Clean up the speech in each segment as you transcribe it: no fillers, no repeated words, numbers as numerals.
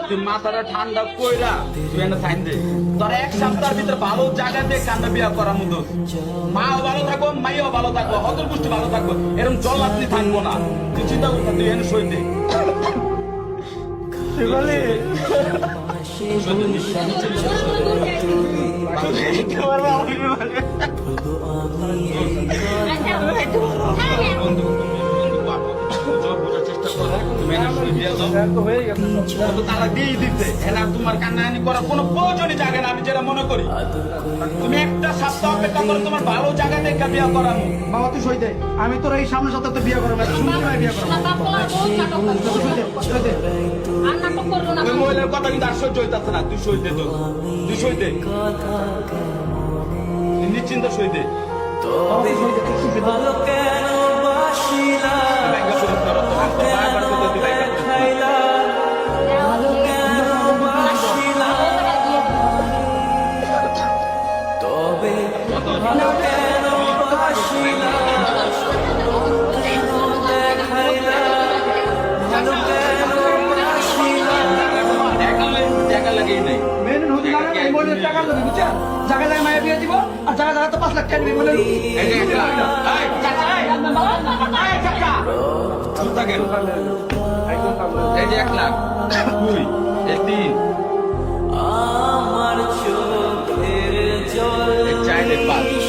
তুই মাথাটা ঠান্ডা কইরা তুই একটা সাইন দে তোর এক সপ্তাহের ভিতরে ভালো জায়গা দিয়ে কান্না বিয়া করার মতো মাও ভালো থাকো মাইও ভালো থাকো হতর পুষ্টি ভালো থাকো এরকম জল আপনি থাকবো না তুই চিন্তা করতে তুই এনে সই দে তোমার কান্নাকানি করার কোনো প্রয়োজনই জায়গা না আমি যেটা মনে করি তুমি একটা সপ্তাহ অপেক্ষা করে তোমার ভালো জায়গা দেখে বিয়ে করানো বাবা তুই সই দে আমি তোর এই সামনের সপ্তাহে বিয়ে করবো বিয়ে করবো ওই মহিলার কথা কিন্তু আর সহ্য হইতাছে না তুই সই দে তো তুই সই দে নিশ্চিন্ত সই দে ব্যাংকে শরীর করো তো বারবার করতে তুই ব্যাংকে টাকা লাগিয়ে নেই জায়গা লাগে মায়ের বিয়ে দিব আর জায়গা জায়গা তো 5 লাখ টাকা নিবি বলে এই যে 1 লাখ 2 এই 3 আমার চোখের জল এই 4 এই 5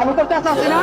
আমি তো চাচ্ছি না